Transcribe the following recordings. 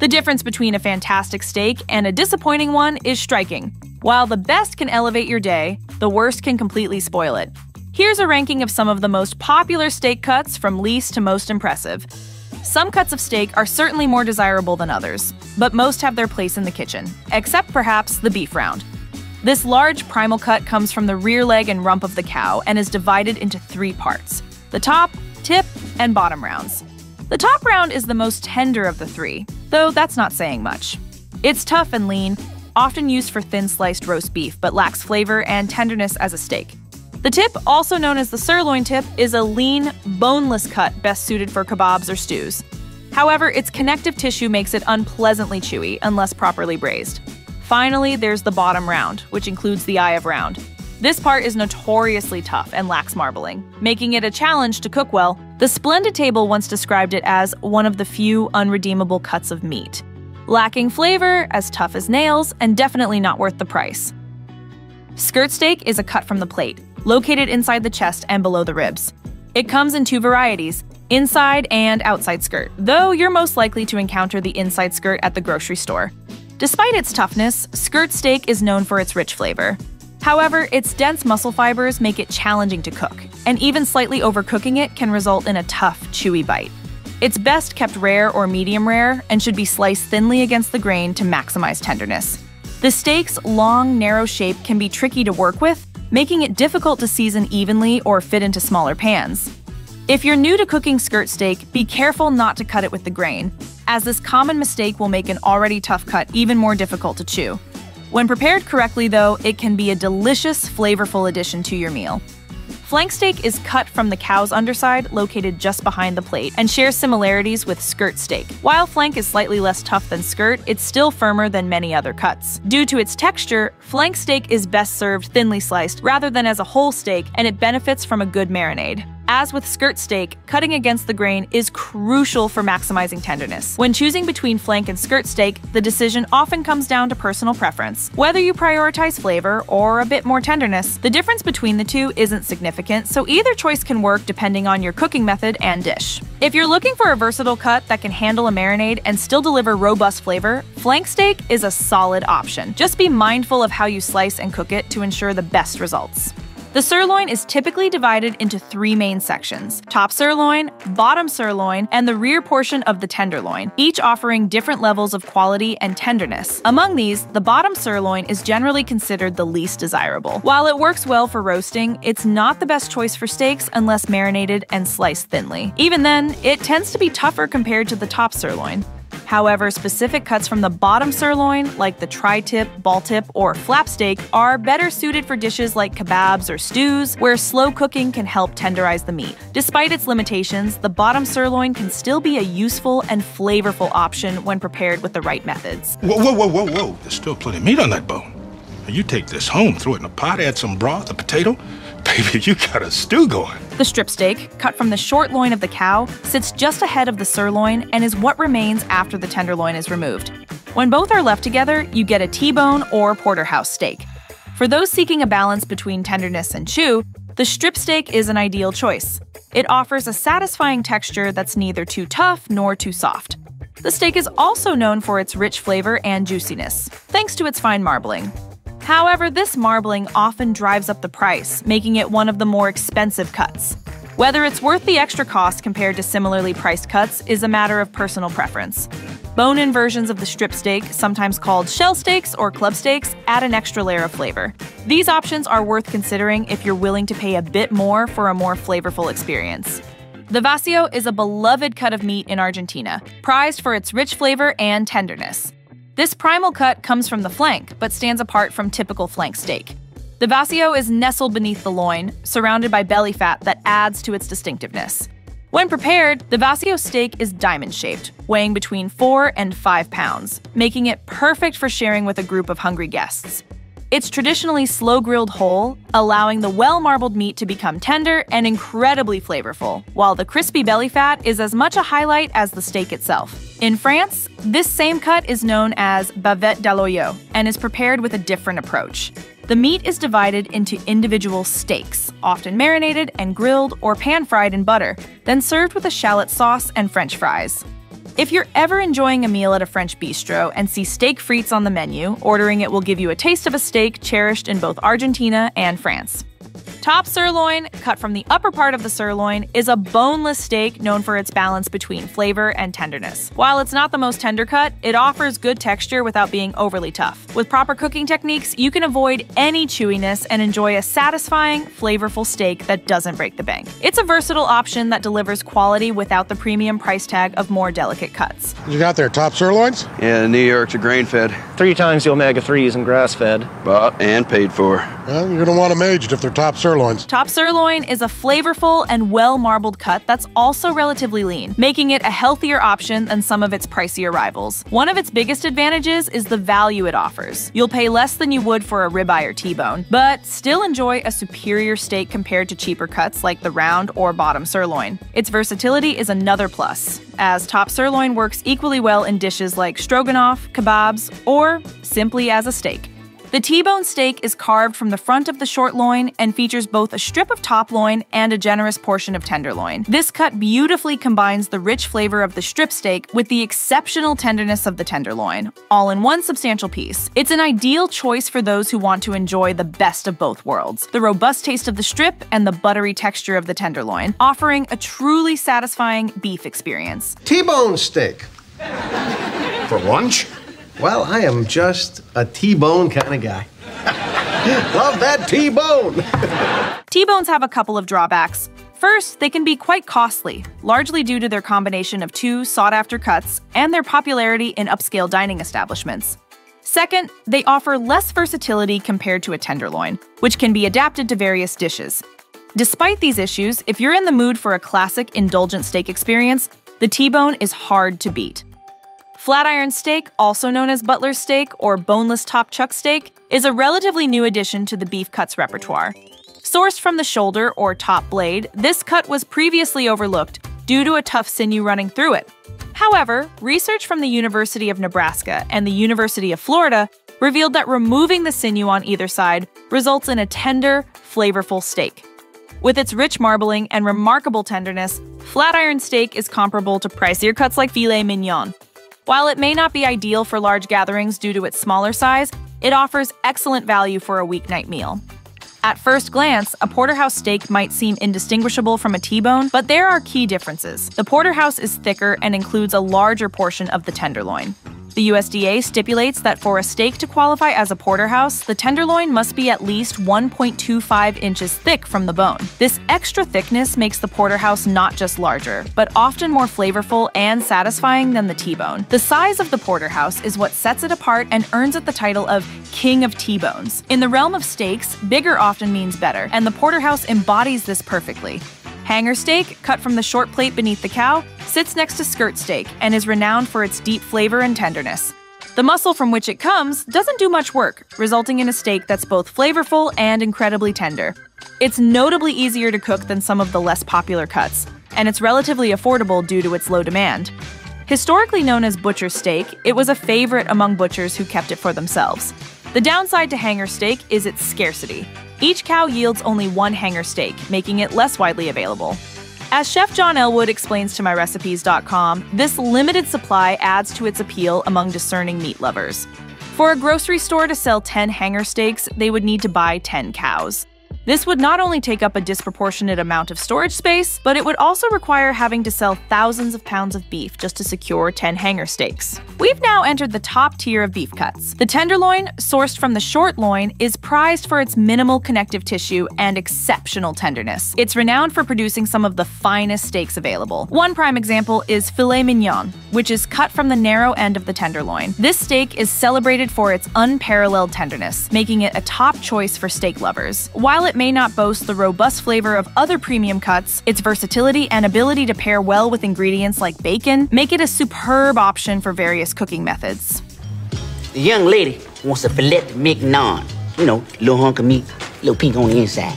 The difference between a fantastic steak and a disappointing one is striking. While the best can elevate your day, the worst can completely spoil it. Here's a ranking of some of the most popular steak cuts from least to most impressive. Some cuts of steak are certainly more desirable than others, but most have their place in the kitchen, except perhaps the beef round. This large primal cut comes from the rear leg and rump of the cow and is divided into 3 parts: the top, tip, and bottom rounds. The top round is the most tender of the 3, though that's not saying much. It's tough and lean, often used for thin-sliced roast beef, but lacks flavor and tenderness as a steak. The tip, also known as the sirloin tip, is a lean, boneless cut best suited for kebabs or stews. However, its connective tissue makes it unpleasantly chewy unless properly braised. Finally, there's the bottom round, which includes the eye of round. This part is notoriously tough and lacks marbling, making it a challenge to cook well. The Splendid Table once described it as one of the few unredeemable cuts of meat. Lacking flavor, as tough as nails, and definitely not worth the price. Skirt steak is a cut from the plate, located inside the chest and below the ribs. It comes in 2 varieties, inside and outside skirt, though you're most likely to encounter the inside skirt at the grocery store. Despite its toughness, skirt steak is known for its rich flavor. However, its dense muscle fibers make it challenging to cook, and even slightly overcooking it can result in a tough, chewy bite. It's best kept rare or medium rare and should be sliced thinly against the grain to maximize tenderness. The steak's long, narrow shape can be tricky to work with, making it difficult to season evenly or fit into smaller pans. If you're new to cooking skirt steak, be careful not to cut it with the grain, as this common mistake will make an already tough cut even more difficult to chew. When prepared correctly, though, it can be a delicious, flavorful addition to your meal. Flank steak is cut from the cow's underside, located just behind the plate, and shares similarities with skirt steak. While flank is slightly less tough than skirt, it's still firmer than many other cuts. Due to its texture, flank steak is best served thinly sliced rather than as a whole steak, and it benefits from a good marinade. As with skirt steak, cutting against the grain is crucial for maximizing tenderness. When choosing between flank and skirt steak, the decision often comes down to personal preference. Whether you prioritize flavor or a bit more tenderness, the difference between the two isn't significant, so either choice can work depending on your cooking method and dish. If you're looking for a versatile cut that can handle a marinade and still deliver robust flavor, flank steak is a solid option. Just be mindful of how you slice and cook it to ensure the best results. The sirloin is typically divided into 3 main sections: top sirloin, bottom sirloin, and the rear portion of the tenderloin, each offering different levels of quality and tenderness. Among these, the bottom sirloin is generally considered the least desirable. While it works well for roasting, it's not the best choice for steaks unless marinated and sliced thinly. Even then, it tends to be tougher compared to the top sirloin. However, specific cuts from the bottom sirloin, like the tri-tip, ball-tip, or flap steak, are better suited for dishes like kebabs or stews, where slow cooking can help tenderize the meat. Despite its limitations, the bottom sirloin can still be a useful and flavorful option when prepared with the right methods. Whoa. There's still plenty of meat on that bone. Now you take this home, throw it in a pot, add some broth, a potato. Baby, you got a stew going. The strip steak, cut from the short loin of the cow, sits just ahead of the sirloin and is what remains after the tenderloin is removed. When both are left together, you get a T-bone or porterhouse steak. For those seeking a balance between tenderness and chew, the strip steak is an ideal choice. It offers a satisfying texture that's neither too tough nor too soft. The steak is also known for its rich flavor and juiciness, thanks to its fine marbling. However, this marbling often drives up the price, making it one of the more expensive cuts. Whether it's worth the extra cost compared to similarly priced cuts is a matter of personal preference. Bone-in versions of the strip steak, sometimes called shell steaks or club steaks, add an extra layer of flavor. These options are worth considering if you're willing to pay a bit more for a more flavorful experience. The Vacio is a beloved cut of meat in Argentina, prized for its rich flavor and tenderness. This primal cut comes from the flank, but stands apart from typical flank steak. The Vacio is nestled beneath the loin, surrounded by belly fat that adds to its distinctiveness. When prepared, the Vacio steak is diamond-shaped, weighing between 4 and 5 pounds, making it perfect for sharing with a group of hungry guests. It's traditionally slow-grilled whole, allowing the well-marbled meat to become tender and incredibly flavorful, while the crispy belly fat is as much a highlight as the steak itself. In France, this same cut is known as bavette d'aloio and is prepared with a different approach. The meat is divided into individual steaks, often marinated and grilled or pan-fried in butter, then served with a shallot sauce and French fries. If you're ever enjoying a meal at a French bistro and see steak frites on the menu, ordering it will give you a taste of a steak cherished in both Argentina and France. Top sirloin, cut from the upper part of the sirloin, is a boneless steak known for its balance between flavor and tenderness. While it's not the most tender cut, it offers good texture without being overly tough. With proper cooking techniques, you can avoid any chewiness and enjoy a satisfying, flavorful steak that doesn't break the bank. It's a versatile option that delivers quality without the premium price tag of more delicate cuts. You got there, top sirloins? Yeah, New York's are grain-fed. 3 times the omega-3s and grass-fed. Bought and paid for. Well, you're going to want them aged if they're top sirloins. Top sirloin is a flavorful and well-marbled cut that's also relatively lean, making it a healthier option than some of its pricier rivals. One of its biggest advantages is the value it offers. You'll pay less than you would for a ribeye or T-bone, but still enjoy a superior steak compared to cheaper cuts like the round or bottom sirloin. Its versatility is another plus, as top sirloin works equally well in dishes like stroganoff, kebabs, or simply as a steak. The T-bone steak is carved from the front of the short loin and features both a strip of top loin and a generous portion of tenderloin. This cut beautifully combines the rich flavor of the strip steak with the exceptional tenderness of the tenderloin, all in one substantial piece. It's an ideal choice for those who want to enjoy the best of both worlds, the robust taste of the strip and the buttery texture of the tenderloin, offering a truly satisfying beef experience. T-bone steak. For lunch? Well, I am just a T-bone kind of guy. Love that T-bone! T-bones have a couple of drawbacks. First, they can be quite costly, largely due to their combination of 2 sought-after cuts and their popularity in upscale dining establishments. Second, they offer less versatility compared to a tenderloin, which can be adapted to various dishes. Despite these issues, if you're in the mood for a classic, indulgent steak experience, the T-bone is hard to beat. Flatiron steak, also known as butler's steak or boneless top chuck steak, is a relatively new addition to the beef cuts repertoire. Sourced from the shoulder or top blade, this cut was previously overlooked due to a tough sinew running through it. However, research from the University of Nebraska and the University of Florida revealed that removing the sinew on either side results in a tender, flavorful steak. With its rich marbling and remarkable tenderness, flatiron steak is comparable to pricier cuts like filet mignon. While it may not be ideal for large gatherings due to its smaller size, it offers excellent value for a weeknight meal. At first glance, a Porterhouse steak might seem indistinguishable from a T-bone, but there are key differences. The Porterhouse is thicker and includes a larger portion of the tenderloin. The USDA stipulates that for a steak to qualify as a Porterhouse, the tenderloin must be at least 1.25 inches thick from the bone. This extra thickness makes the Porterhouse not just larger, but often more flavorful and satisfying than the T-bone. The size of the Porterhouse is what sets it apart and earns it the title of King of T-bones. In the realm of steaks, bigger often means better, and the Porterhouse embodies this perfectly. Hanger steak, cut from the short plate beneath the cow, sits next to skirt steak and is renowned for its deep flavor and tenderness. The muscle from which it comes doesn't do much work, resulting in a steak that's both flavorful and incredibly tender. It's notably easier to cook than some of the less popular cuts, and it's relatively affordable due to its low demand. Historically known as butcher steak, it was a favorite among butchers who kept it for themselves. The downside to hanger steak is its scarcity. Each cow yields only 1 hanger steak, making it less widely available. As Chef John Elwood explains to myrecipes.com, this limited supply adds to its appeal among discerning meat lovers. For a grocery store to sell 10 hanger steaks, they would need to buy 10 cows. This would not only take up a disproportionate amount of storage space, but it would also require having to sell thousands of pounds of beef just to secure 10 hanger steaks. We've now entered the top tier of beef cuts. The tenderloin, sourced from the short loin, is prized for its minimal connective tissue and exceptional tenderness. It's renowned for producing some of the finest steaks available. One prime example is filet mignon, which is cut from the narrow end of the tenderloin. This steak is celebrated for its unparalleled tenderness, making it a top choice for steak lovers. While it may not boast the robust flavor of other premium cuts, its versatility and ability to pair well with ingredients like bacon make it a superb option for various cooking methods. The young lady wants a filet mignon. You know, little hunk of meat, little pink on the inside.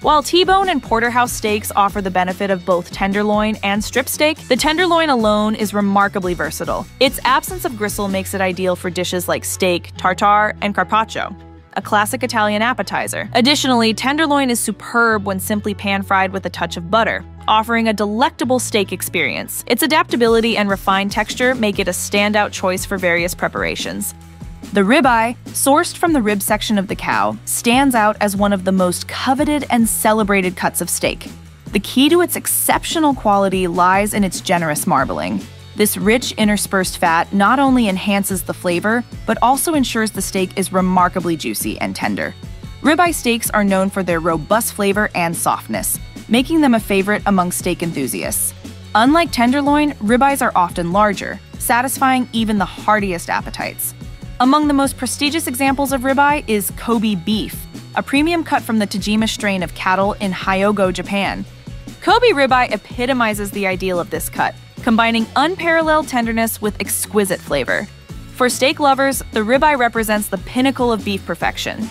While T-bone and Porterhouse steaks offer the benefit of both tenderloin and strip steak, the tenderloin alone is remarkably versatile. Its absence of gristle makes it ideal for dishes like steak, tartare, and carpaccio. a classic Italian appetizer. Additionally, tenderloin is superb when simply pan-fried with a touch of butter, offering a delectable steak experience. Its adaptability and refined texture make it a standout choice for various preparations. The ribeye, sourced from the rib section of the cow, stands out as one of the most coveted and celebrated cuts of steak. The key to its exceptional quality lies in its generous marbling. This rich, interspersed fat not only enhances the flavor, but also ensures the steak is remarkably juicy and tender. Ribeye steaks are known for their robust flavor and softness, making them a favorite among steak enthusiasts. Unlike tenderloin, ribeyes are often larger, satisfying even the hardiest appetites. Among the most prestigious examples of ribeye is Kobe beef, a premium cut from the Tajima strain of cattle in Hyogo, Japan. Kobe ribeye epitomizes the ideal of this cut, combining unparalleled tenderness with exquisite flavor. For steak lovers, the ribeye represents the pinnacle of beef perfection.